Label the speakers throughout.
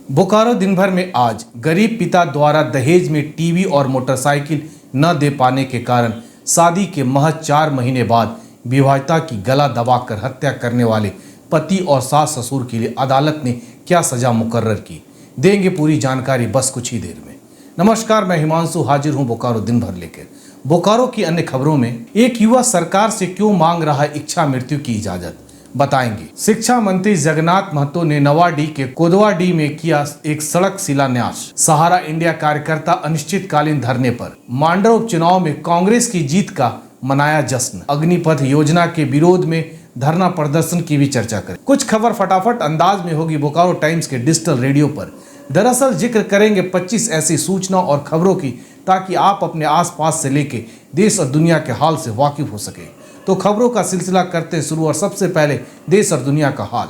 Speaker 1: बोकारो दिन भर में आज गरीब पिता द्वारा दहेज में टीवी और मोटरसाइकिल न दे पाने के कारण शादी के महज 4 महीने बाद विवाहिता की गला दबाकर हत्या करने वाले पति और सास ससुर के लिए अदालत ने क्या सजा मुकर्रर की, देंगे पूरी जानकारी बस कुछ ही देर में। नमस्कार, मैं हिमांशु हाजिर हूं बोकारो दिन भर लेकर। बोकारो की अन्य खबरों में एक युवा सरकार से क्यों मांग रहा है इच्छा मृत्यु की इजाजत, बताएंगे। शिक्षा मंत्री जगन्नाथ महतो ने नवाडी के कोदवाडी में किया एक सड़क शिलान्यास। सहारा इंडिया कार्यकर्ता अनिश्चितकालीन धरने पर। मांडर उपचुनाव में कांग्रेस की जीत का मनाया जश्न। अग्निपथ योजना के विरोध में धरना प्रदर्शन की भी चर्चा करें। कुछ खबर फटाफट अंदाज में होगी बोकारो टाइम्स के डिजिटल रेडियो पर। दरअसल जिक्र करेंगे 25 ऐसी सूचना और खबरों की, ताकि आप अपने आसपास से लेके देश और दुनिया के हाल से वाकिफ हो सके। तो खबरों का सिलसिला करते शुरू और सबसे पहले देश और दुनिया का हाल।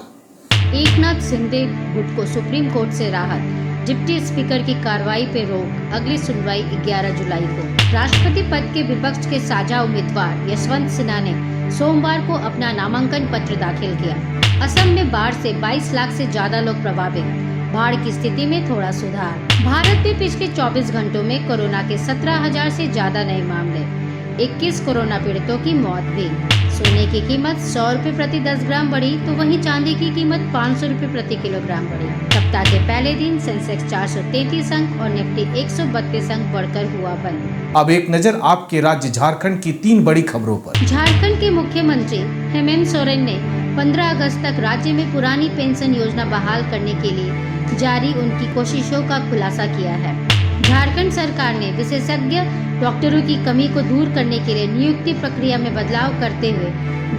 Speaker 2: एकनाथ शिंदे गुट को सुप्रीम कोर्ट से राहत। डिप्टी स्पीकर की कार्रवाई पे रोक, अगली सुनवाई 11 जुलाई को। राष्ट्रपति पद के विपक्ष के साझा उम्मीदवार यशवंत सिन्हा ने सोमवार को अपना नामांकन पत्र दाखिल किया। असम में बाढ़ से 22 लाख से ज्यादा लोग प्रभावित, बाढ़ की स्थिति में थोड़ा सुधार। भारत में पिछले 24 घंटों में कोरोना के 17,000 से ज्यादा नए मामले, 21 कोरोना पीड़ितों की मौत भी। सोने की कीमत 100 रुपए प्रति 10 ग्राम बढ़ी, तो वहीं चांदी की कीमत 500 रुपए प्रति किलोग्राम बढ़ी। सप्ताह के पहले दिन सेंसेक्स 433 अंक और निफ्टी 132 अंक बढ़कर हुआ बंद।
Speaker 1: अब एक नजर आपके राज्य झारखंड की 3 बड़ी खबरों पर।
Speaker 2: झारखंड के मुख्यमंत्री हेमंत सोरेन ने 15 अगस्त तक राज्य में पुरानी पेंशन योजना बहाल करने के लिए जारी उनकी कोशिशों का खुलासा किया है। झारखंड सरकार ने विशेषज्ञ डॉक्टरों की कमी को दूर करने के लिए नियुक्ति प्रक्रिया में बदलाव करते हुए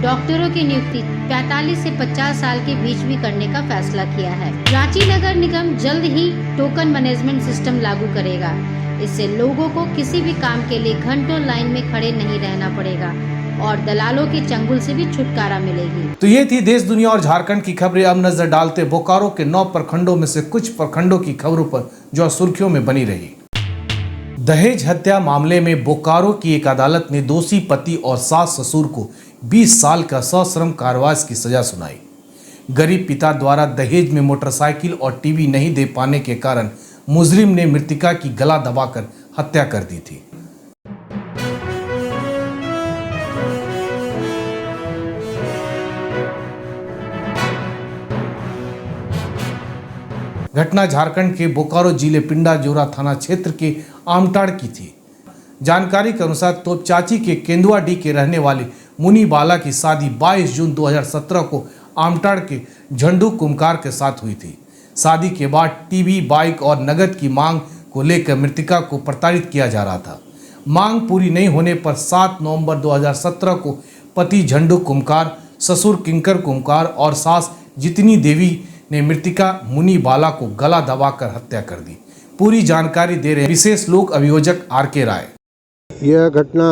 Speaker 2: डॉक्टरों की नियुक्ति 45 से 50 साल के बीच भी करने का फैसला किया है। रांची नगर निगम जल्द ही टोकन मैनेजमेंट सिस्टम लागू करेगा। इससे लोगों को किसी भी काम के लिए घंटों लाइन में खड़े नहीं रहना पड़ेगा और दलालों के चंगुल से भी छुटकारा मिलेगी।
Speaker 1: तो ये थी देश दुनिया और झारखंड की खबरें। अब नजर डालते बोकारो के 9 प्रखंडों में से कुछ प्रखंडों की खबरों पर जो सुर्खियों में बनी रही। दहेज हत्या मामले में बोकारो की एक अदालत ने दोषी पति और सास ससुर को 20 साल का सश्रम कारावास की सजा सुनाई। गरीब पिता द्वारा दहेज में मोटरसाइकिल और टीवी नहीं दे पाने के कारण मुजरिम ने मृतका की गला दबाकर हत्या कर दी थी। घटना झारखंड के बोकारो जिले पिंडा जोरा थाना क्षेत्र के आमटाड़ की थी। जानकारी के अनुसार तोपचाची के केंदुआडी के रहने वाले मुनी बाला की शादी 22 जून 2017 को आमटाड़ के झंडू कुमकार के साथ हुई थी। शादी के बाद टीवी, बाइक और नगद की मांग को लेकर मृतका को प्रताड़ित किया जा रहा था। मांग पूरी नहीं होने पर 7 नवंबर 2017 को पति झंडू कुमकार, ससुर किंकर कुमकार और सास जितनी देवी ने मृतका मुनी बाला को गला दबाकर हत्या कर दी। पूरी जानकारी दे रहे विशेष लोक अभियोजक आर.के. राय।
Speaker 3: यह घटना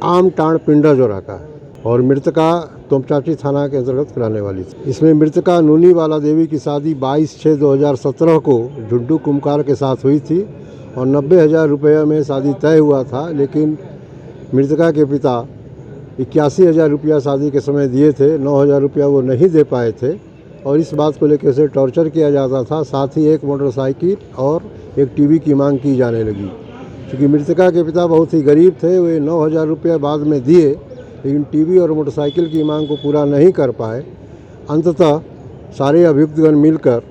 Speaker 3: आमटाड़ पिंडा जोरा का है और मृतका तोपचाची थाना के अंतर्गत कराने वाली थी। इसमें मृतका मुनी बाला देवी की शादी 22/6/2017 को झुड्डू कुमकार के साथ हुई थी और 90,000 रुपये में शादी तय हुआ था, लेकिन मृतका के पिता 81,000 रुपया शादी के समय दिए थे। 9,000 रुपया वो नहीं दे पाए थे और इस बात को लेकर उसे टॉर्चर किया जाता था। साथ ही एक मोटरसाइकिल और एक टीवी की मांग की जाने लगी। क्योंकि मृतका के पिता बहुत ही गरीब थे, वे 9,000 रुपया बाद में दिए, लेकिन टीवी और मोटरसाइकिल की मांग को पूरा नहीं कर पाए। अंततः सारे अभियुक्तगण मिलकर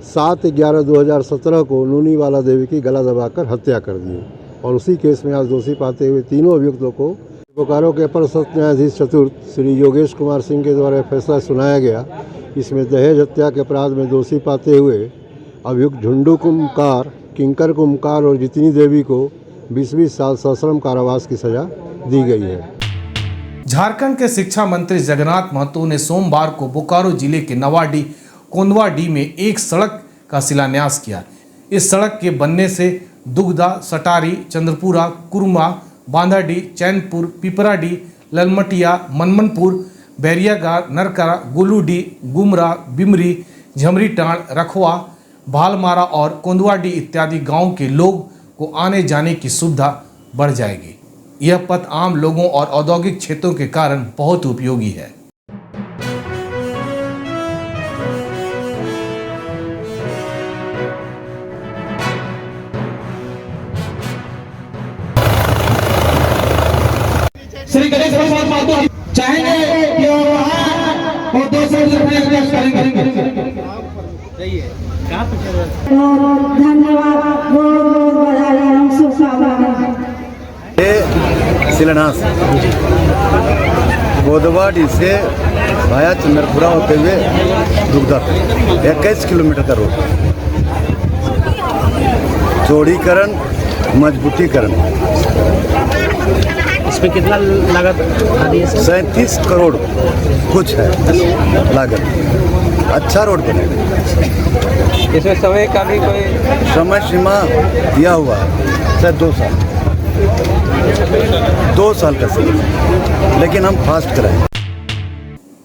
Speaker 3: 7/11/2017 को नूनी वाला देवी की गला दबाकर हत्या कर दी और उसी केस में आज दोषी पाते हुए तीनों अभियुक्तों को बोकारो के अपर सत्र न्यायाधीश चतुर्थ श्री योगेश कुमार सिंह के द्वारा फैसला सुनाया गया। इसमें दहेज हत्या के अपराध में दोषी पाते हुए अभियुक्त झुंडू कुमकार, किंकर कुमकार और जितनी देवी को 20-20 साल सश्रम कारावास की सजा दी गई है।
Speaker 1: झारखंड के शिक्षा मंत्री जगन्नाथ महतो ने सोमवार को बोकारो जिले के नवाडी कोंदवाडी में एक सड़क का शिलान्यास किया। इस सड़क के बनने से दुगदा, सटारी, चंद्रपुरा, कुरमा, बांधाडी, चैनपुर, पिपराडी, ललमटिया, मनमनपुर, बैरियागार, नरकरा, गोलूडी, गुमरा, बिमरी, झमरी टाण, रखवा, भालमारा और कोंदवाडी इत्यादि गांव के लोग को आने जाने की सुविधा बढ़ जाएगी। यह पथ आम लोगों और औद्योगिक क्षेत्रों के कारण बहुत उपयोगी है।
Speaker 4: पेश करेंगे।
Speaker 5: धन्यवाद, बहुत बधाई एवं शुभकामनाएं।
Speaker 6: शिलान्यास गोदवाडी से भाया चंद्रपुरा होते हुए दुगदा 21 किलोमीटर का रोड चौड़ीकरण मजबूतीकरण।
Speaker 7: इसमें कितना लागत आती है?
Speaker 6: 37 करोड़ कुछ है लागत। अच्छा रोड बनेगा।
Speaker 7: इसमें समय का भी कोई
Speaker 6: समय सीमा दिया हुआ है, शायद 2 साल 2 साल का समय, लेकिन हम फास्ट कराएं।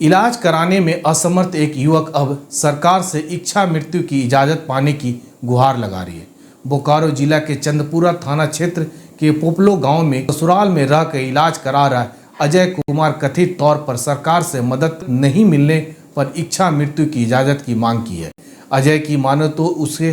Speaker 1: इलाज कराने में असमर्थ एक युवक अब सरकार से इच्छा मृत्यु की इजाज़त पाने की गुहार लगा रही है। बोकारो जिला के चंदपुरा थाना क्षेत्र के पोपलो गांव में ससुराल में रहकर इलाज करा रहा अजय कुमार कथित तौर पर सरकार से मदद नहीं मिलने पर इच्छा मृत्यु की इजाज़त की मांग की है। अजय की मानो तो उसके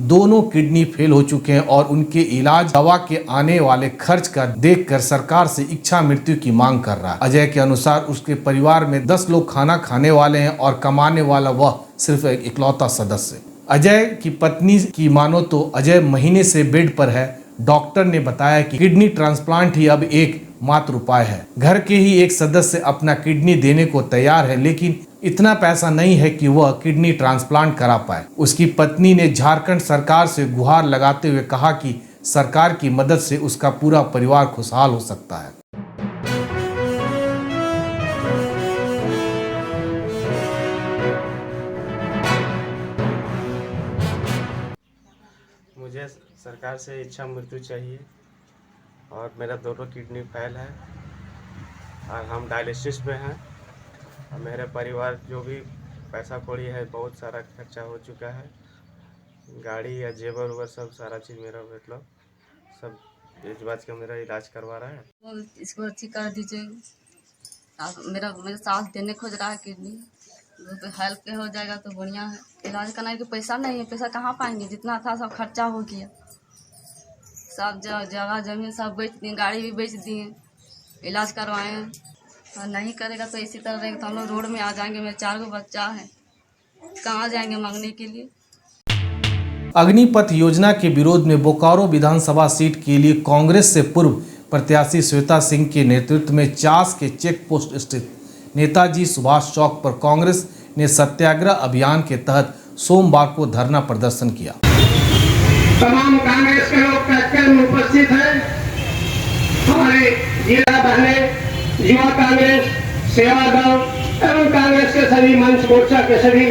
Speaker 1: दोनों किडनी फेल हो चुके हैं और उनके इलाज दवा के आने वाले खर्च का देखकर सरकार से इच्छा मृत्यु की मांग कर रहा है। अजय के अनुसार उसके परिवार में 10 लोग खाना खाने वाले हैं और कमाने वाला वह सिर्फ एक इकलौता सदस्य है। अजय की पत्नी की मानो तो अजय महीने से बेड पर है। डॉक्टर ने बताया कि किडनी ट्रांसप्लांट ही अब एक मात्र उपाय है। घर के ही एक सदस्य अपना किडनी देने को तैयार है, लेकिन इतना पैसा नहीं है कि वह किडनी ट्रांसप्लांट करा पाए। उसकी पत्नी ने झारखंड सरकार से गुहार लगाते हुए कहा कि सरकार की मदद से उसका पूरा परिवार खुशहाल हो सकता है।
Speaker 8: मुझे सरकार से इच्छा मृत्यु चाहिए और मेरा दोनों किडनी फेल है और हम डायलिसिस में हैं और मेरे परिवार जो भी पैसा कौड़ी है बहुत सारा खर्चा हो चुका है। गाड़ी या जेवर उवर सब सारा चीज़ मेरा मतलब सब इस बात का मेरा इलाज करवा रहा है।
Speaker 9: इसको अच्छी कर दीजिए। मेरे साथ देने खोज रहा है किडनी, तो हेल्प के हो जाएगा तो बढ़िया है। इलाज करना है तो पैसा नहीं है, पैसा कहाँ पाएंगे? जितना था सब खर्चा हो गया, सब जगह जमीन सब बेच दिए, गाड़ी भी बेच दिए, इलाज करवाए हैं। और नहीं करेगा तो इसी तरह रहेगा तो हम लोग रोड में आ जाएंगे। मेरे 4 बच्चा है, कहाँ जाएंगे मांगने के लिए?
Speaker 1: अग्निपथ योजना के विरोध में बोकारो विधानसभा सीट के लिए कांग्रेस से पूर्व प्रत्याशी श्वेता सिंह के नेतृत्व में चास के चेक पोस्ट स्थित नेताजी सुभाष चौक पर कांग्रेस ने सत्याग्रह अभियान के तहत सोमवार को धरना प्रदर्शन किया।
Speaker 4: तमाम कांग्रेस के लोग कार्यक्रम में उपस्थित हैं। हमारे जिला बहने, युवा कांग्रेस, सेवा दल एवं कांग्रेस के सभी मंच मोर्चा के सभी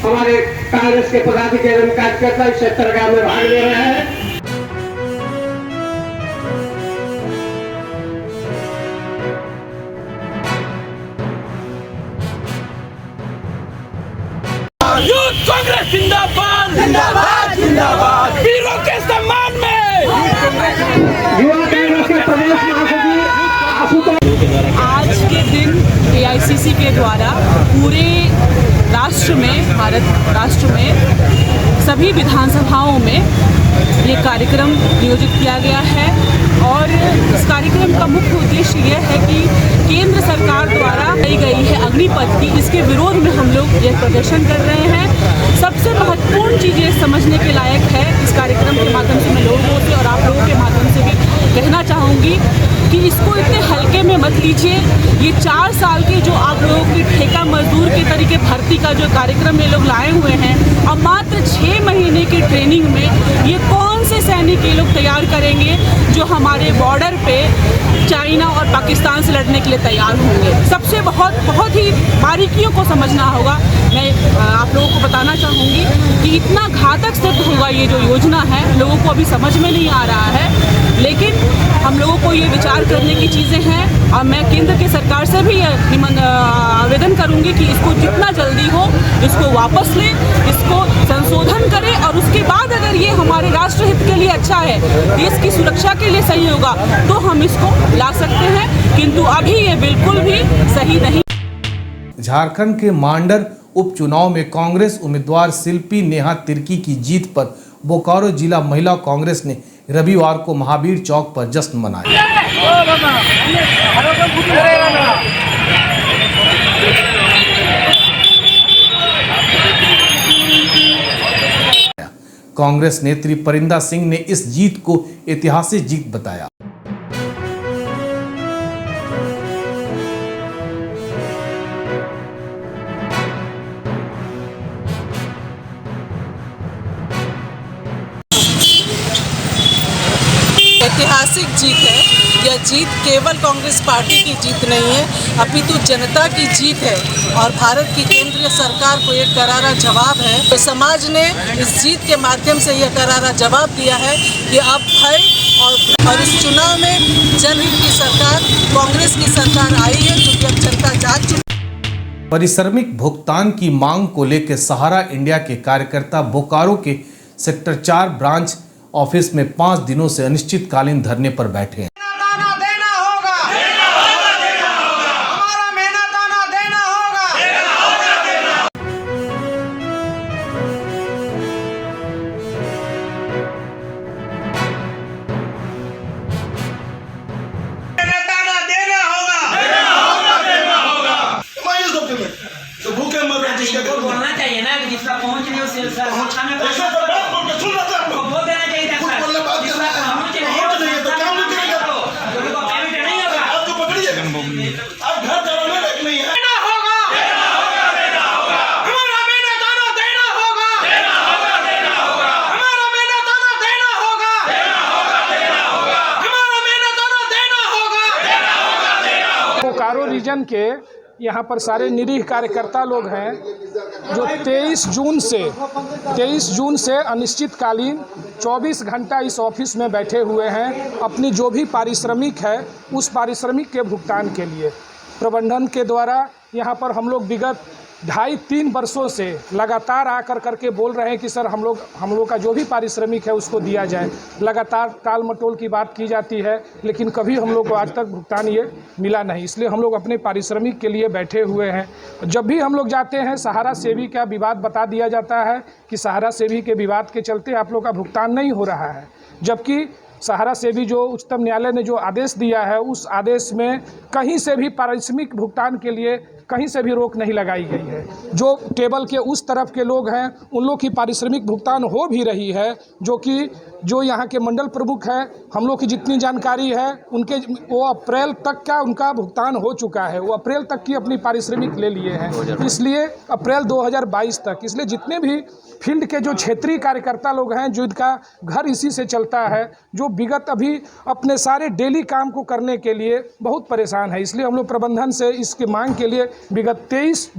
Speaker 4: हमारे कांग्रेस के पदाधिकारी एवं कार्यकर्ता इस सत्याग्रह में भाग ले रहे हैं।
Speaker 10: यूथ कांग्रेस जिंदाबाद जिंदाबाद जिंदाबाद। वीरों के सम्मान में
Speaker 4: युवा कांग्रेस के प्रदेश महासचिव
Speaker 11: आज के दिन AICC के द्वारा पूरे राष्ट्र में, भारत राष्ट्र में सभी विधानसभाओं में ये कार्यक्रम नियोजित किया गया है और इस कार्यक्रम का मुख्य उद्देश्य यह है कि केंद्र सरकार द्वारा लाई गई है अग्निपथ की, इसके विरोध में हम लोग ये प्रदर्शन कर रहे हैं। सबसे महत्वपूर्ण चीज़ ये समझने के लायक है, इस कार्यक्रम के माध्यम से मैं लोगों से और आप लोगों के माध्यम से भी कहना चाहूँगी कि इसको इतने हल्के में मत लीजिए। ये 4 साल के जो आप लोगों की ठेका मजदूर के तरीके भर्ती का जो कार्यक्रम ये लोग लाए हुए हैं, अब मात्र 6 महीने की ट्रेनिंग में ये कौन से सैनिक ये लोग तैयार करेंगे जो हमारे बॉर्डर पे चाइना और पाकिस्तान से लड़ने के लिए तैयार होंगे। सबसे बहुत ही बारीकियों को समझना होगा। मैं आप लोगों को बताना चाहूँगी कि इतना घातक सिद्ध होगा ये जो योजना है, लोगों को अभी समझ में नहीं आ रहा है, लेकिन हम लोगों को ये विचार करने की चीज़ें हैं और मैं केंद्र की सरकार से भी आवेदन करूंगी कि इसको जितना जल्दी हो इसको वापस लें, इसको संशोधन करें और उसके बाद अगर ये हमारे राष्ट्र हित के लिए अच्छा है, देश की सुरक्षा के लिए सही होगा तो हम इसको ला सकते हैं, किंतु अभी ये बिल्कुल भी सही नहीं।
Speaker 1: झारखंड के मांडर उपचुनाव में कांग्रेस उम्मीदवार शिल्पी नेहा तिर्की की जीत पर बोकारो जिला महिला कांग्रेस ने रविवार को महावीर चौक पर जश्न मनाया। कांग्रेस नेत्री परिंदा सिंह ने इस जीत को ऐतिहासिक जीत बताया।
Speaker 11: ऐतिहासिक जीत है। यह जीत केवल कांग्रेस पार्टी की जीत नहीं है, अपितु जनता की जीत है और भारत की केंद्रीय सरकार को एक करारा जवाब है। तो समाज ने इस जीत के माध्यम से यह करारा जवाब दिया है कि अब भय और इस चुनाव में जनहित की सरकार, कांग्रेस की सरकार आई है, क्योंकि अब जनता जाग चुकी।
Speaker 1: पारिश्रमिक भुगतान की मांग को लेकर सहारा इंडिया के कार्यकर्ता बोकारो के सेक्टर 4 ब्रांच ऑफिस में 5 दिनों से अनिश्चितकालीन धरने पर बैठे हैं।
Speaker 10: बोलना चाहिए ना कि जिसका पहुंच नहीं उसे
Speaker 12: बोकारो रीजन के यहाँ पर सारे निरीह कार्यकर्ता लोग हैं जो 23 जून से अनिश्चितकालीन 24 घंटा इस ऑफिस में बैठे हुए हैं अपनी जो भी पारिश्रमिक है उस पारिश्रमिक के भुगतान के लिए। प्रबंधन के द्वारा यहाँ पर हम लोग विगत 2.5-3 वर्षों से लगातार आकर करके बोल रहे हैं कि सर हम लोग का जो भी पारिश्रमिक है उसको दिया जाए। लगातार टाल मटोल की बात की जाती है, लेकिन कभी हम लोग को आज तक भुगतान ये मिला नहीं। इसलिए हम लोग अपने पारिश्रमिक के लिए बैठे हुए हैं। जब भी हम लोग जाते हैं सहारा सेवी का विवाद बता दिया जाता है कि सहारा सेवी के विवाद के चलते आप लोग का भुगतान नहीं हो रहा है, जबकि सहारा सेवी जो उच्चतम न्यायालय ने जो आदेश दिया है उस आदेश में कहीं से भी पारिश्रमिक भुगतान के लिए कहीं से भी रोक नहीं लगाई गई है। जो टेबल के उस तरफ के लोग हैं उन लोग की पारिश्रमिक भुगतान हो भी रही है, जो यहाँ के मंडल प्रमुख हैं, हम लोग की जितनी जानकारी है उनके वो अप्रैल तक का उनका भुगतान हो चुका है। वो अप्रैल तक की अपनी पारिश्रमिक ले लिए हैं, इसलिए अप्रैल 2022 तक। इसलिए जितने भी फील्ड के जो क्षेत्रीय कार्यकर्ता लोग हैं जो इनका घर इसी से चलता है, जो विगत अभी अपने सारे डेली काम को करने के लिए बहुत परेशान है। इसलिए हम लोग प्रबंधन से इसकी मांग के लिए विगत 23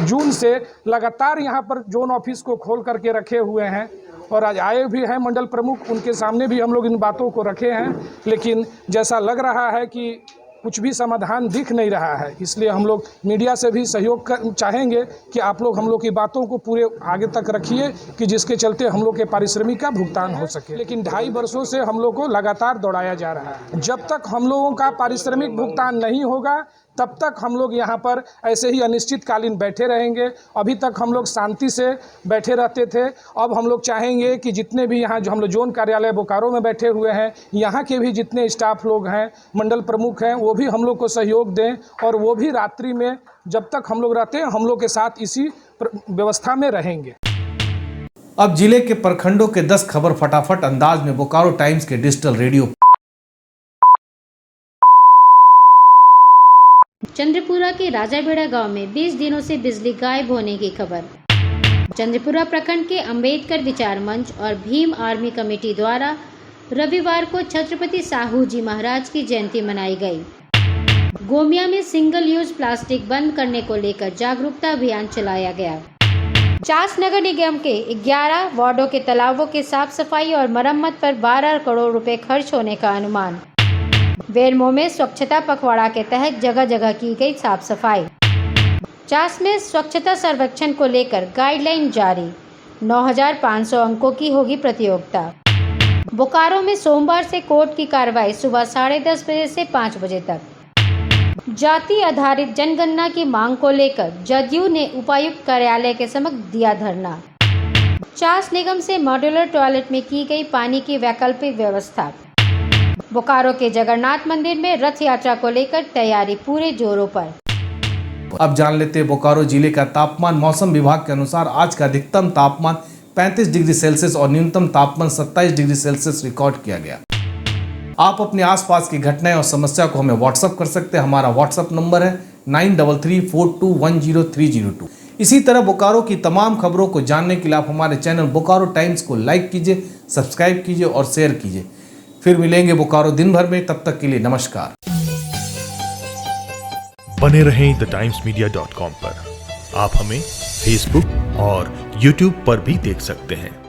Speaker 12: जून से लगातार यहाँ पर जोन ऑफिस को खोल करके रखे हुए हैं और आज आए भी हैं मंडल प्रमुख, उनके सामने भी हम लोग इन बातों को रखे हैं, लेकिन जैसा लग रहा है कि कुछ भी समाधान दिख नहीं रहा है। इसलिए हम लोग मीडिया से भी सहयोग चाहेंगे कि आप लोग हम लोग की बातों को पूरे आगे तक रखिए कि जिसके चलते हम लोग के पारिश्रमिक का भुगतान हो सके। लेकिन 2.5 वर्षों से हम लोग को लगातार दौड़ाया जा रहा है। जब तक हम लोगों का पारिश्रमिक भुगतान नहीं होगा तब तक हम लोग यहाँ पर ऐसे ही अनिश्चितकालीन बैठे रहेंगे। अभी तक हम लोग शांति से बैठे रहते थे, अब हम लोग चाहेंगे कि जितने भी यहाँ जो हम लोग जोन कार्यालय बोकारो में बैठे हुए हैं, यहाँ के भी जितने स्टाफ लोग हैं, मंडल प्रमुख हैं, वो भी हम लोग को सहयोग दें और वो भी रात्रि में जब तक हम लोग रहते हैं हम लोग के साथ इसी व्यवस्था में रहेंगे।
Speaker 1: अब जिले के प्रखंडों के 10 खबर फटाफट अंदाज में बोकारो टाइम्स के डिजिटल रेडियो।
Speaker 2: चंद्रपुरा के राजाबेड़ा गांव में 20 दिनों से बिजली गायब होने की खबर। चंद्रपुरा प्रखंड के अंबेडकर विचार मंच और भीम आर्मी कमेटी द्वारा रविवार को छत्रपति साहू जी महाराज की जयंती मनाई गई। गोमिया में सिंगल यूज प्लास्टिक बंद करने को लेकर जागरूकता अभियान चलाया गया। चास नगर निगम के 11 वार्डों के तालाबों के साफ सफाई और मरम्मत पर 12 करोड़ रुपए खर्च होने का अनुमान। वेरमो में स्वच्छता पखवाड़ा के तहत जगह जगह की गई साफ सफाई। चास में स्वच्छता सर्वेक्षण को लेकर गाइडलाइन जारी। 9,500 अंकों की होगी प्रतियोगिता। बोकारो में सोमवार से कोर्ट की कार्रवाई सुबह 10:30 बजे से 5 बजे तक। जाति आधारित जनगणना की मांग को लेकर जदयू ने उपायुक्त कार्यालय के समक्ष दिया धरना। चास निगम से मॉड्यूलर टॉयलेट में की गई पानी की वैकल्पिक व्यवस्था। बोकारो के जगन्नाथ मंदिर में रथ यात्रा को लेकर तैयारी पूरे जोरों पर। अब जान लेते हैं बोकारो जिले का तापमान। मौसम विभाग के अनुसार आज का अधिकतम तापमान
Speaker 1: 35 डिग्री सेल्सियस और न्यूनतम तापमान 27 डिग्री सेल्सियस रिकॉर्ड किया गया। आप अपने आसपास की घटनाएं और समस्या को हमें व्हाट्सएप कर सकते हैं। हमारा व्हाट्सएप नंबर है 9334210302। इसी तरह बोकारो की तमाम खबरों को जानने के लिए आप हमारे चैनल बोकारो टाइम्स को लाइक कीजिए, सब्सक्राइब कीजिए और शेयर कीजिए। फिर मिलेंगे बोकारो दिन भर में, तब तक के लिए नमस्कार।
Speaker 13: बने रहें thetimes media.com पर। आप हमें फेसबुक और यूट्यूब पर भी देख सकते हैं।